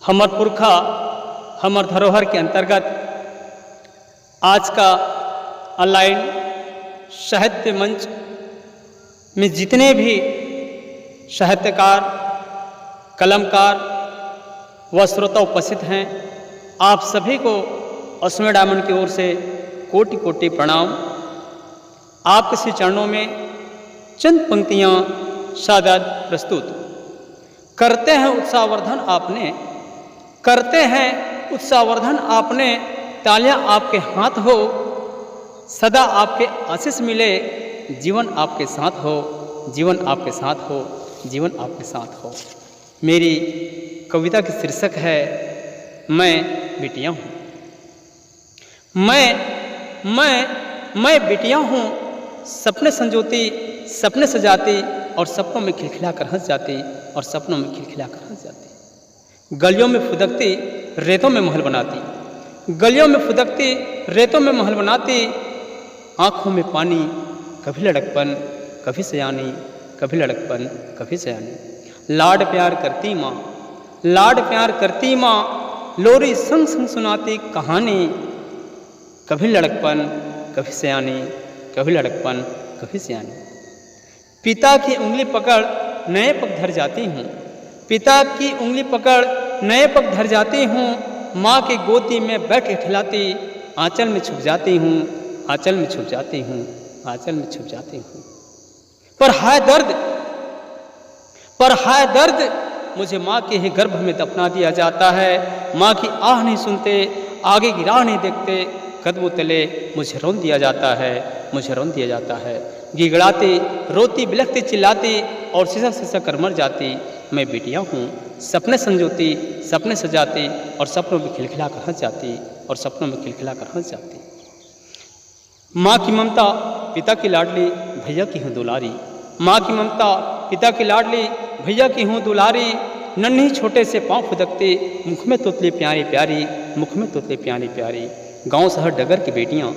हमर पुरखा हमर धरोहर के अंतर्गत आज का ऑनलाइन साहित्य मंच में जितने भी साहित्यकार, कलमकार व श्रोता उपस्थित हैं, आप सभी को अस्मे डायमंड की ओर से कोटि कोटि प्रणाम। आपके श्री चरणों में चंद पंक्तियाँ सादर प्रस्तुत करते हैं। उत्साहवर्धन आपने करते हैं, उत्साहवर्धन आपने, तालियां आपके हाथ हो, सदा आपके आशीष मिले, जीवन आपके साथ हो, जीवन आपके साथ हो, जीवन आपके साथ हो। मेरी कविता की शीर्षक है मैं बिटिया हूँ। मैं बिटिया हूँ, सपने संजोती, सपने सजाती और सपनों में खिलखिला कर हंस जाती, और सपनों में खिलखिला कर हंस जाती। गलियों में फुदकती, रेतों में महल बनाती, गलियों में फुदकती, रेतों में महल बनाती, आँखों में पानी, कभी लड़कपन कभी सयानी, कभी लड़कपन कभी सयानी। लाड प्यार करती माँ, लाड प्यार करती माँ, लोरी संग संग सुनाती कहानी, कभी लड़कपन कभी सयानी, कभी लड़कपन कभी सयानी। पिता की उंगली पकड़ नए पग धर जाती हूँ, पिता की उंगली पकड़ नए पग धर जाती हूँ, माँ की गोदी में बैठ खिलाती, आंचल में छुप जाती हूँ, आंचल में छुप जाती हूँ, आंचल में छुप जाती हूँ। पर हाय दर्द, पर हाय दर्द, मुझे माँ के ही गर्भ में दफना दिया जाता है। माँ की आह नहीं सुनते, आगे की राह नहीं देखते, कदमों तले मुझे रौंद दिया जाता है, मुझे रौंद दिया जाता है। गिगड़ाती, रोती, बिलखती, चिल्लाती और सिसक सिसक कर मर जाती। मैं बिटिया हूँ, सपने संजोती, सपने सजाती और सपनों में खिलखिला कर हंस जाती, और सपनों में खिलखिला कर हंस जाती। माँ की ममता, पिता की लाडली, भैया की हूँ दुलारी। माँ की ममता, पिता की लाडली, भैया की हूँ दुलारी। नन्ही छोटे से पाँव फुदकते, मुख में तोतली प्यारी प्यारी, मुख में तोतली प्यारी प्यारी। गांव शहर डगर की बेटियाँ,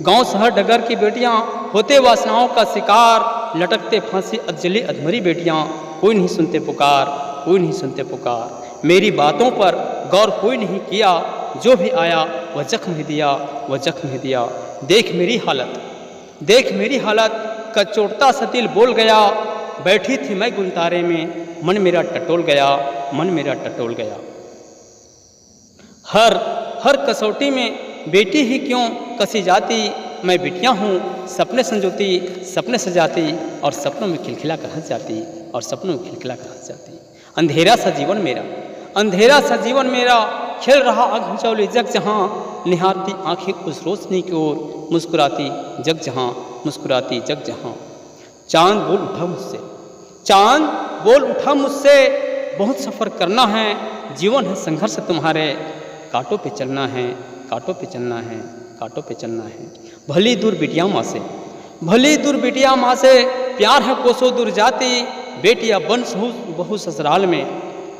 गांव शहर डगर की बेटियाँ, होते वासनाओं का शिकार, लटकते फांसी अधजली अधमरी बेटियाँ, कोई नहीं सुनते पुकार, कोई नहीं सुनते पुकार। मेरी बातों पर गौर कोई नहीं किया, जो भी आया वह जख्म ही दिया, वह जख्म ही दिया। देख मेरी हालत, देख मेरी हालत, कचोटता सा दिल बोल गया। बैठी थी मैं गुलतारे में, मन मेरा टटोल गया, मन मेरा टटोल गया। हर कसौटी में बेटी ही क्यों कसी जाती। मैं बिटिया हूँ, सपने संजोती, सपने सजाती और सपनों में खिलखिला कर हंस जाती, और सपनों में खिलखिला कर हंस जाती। अंधेरा सा जीवन मेरा, अंधेरा सा जीवन मेरा, खेल रहा आँख मिचौली जग जहाँ, निहारती आँखें उस रोशनी की ओर, मुस्कुराती जग जहाँ, मुस्कुराती जग जहाँ। चांद बोल उठा मुझसे, चांद बोल उठा मुझसे, बहुत सफ़र करना है, जीवन है संघर्ष तुम्हारे, कांटों पे चलना है, कांटों पे चलना है, कांटों पे चलना है। भली दूर बिटिया माँ से, भली दूर बिटिया माँ से, प्यार है कोसों दूर जाती। बेटियाँ बन बहू ससुराल में,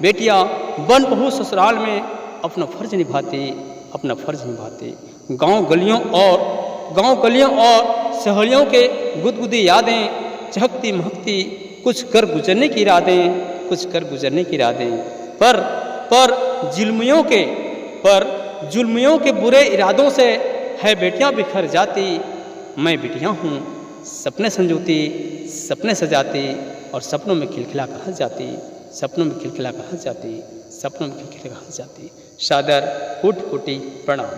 बेटियाँ बन बहू ससुराल में, अपना फर्ज निभाती, अपना फर्ज निभाती। गांव गलियों और सहेलियों के गुदगुदी यादें, चहकती महकती, कुछ कर गुजरने की इरादें, कुछ कर गुजरने की इरादें। पर जुल्मियों के बुरे इरादों से है बेटियां बिखर जाती। मैं बिटिया हूँ, सपने संजोती, सपने सजाती और सपनों में खिलखिला कर हंस जाती, सपनों में खिलखिला कर हंस जाती, सपनों में खिलखिला कर हंस जाती। सादर कोटि कोटि प्रणाम।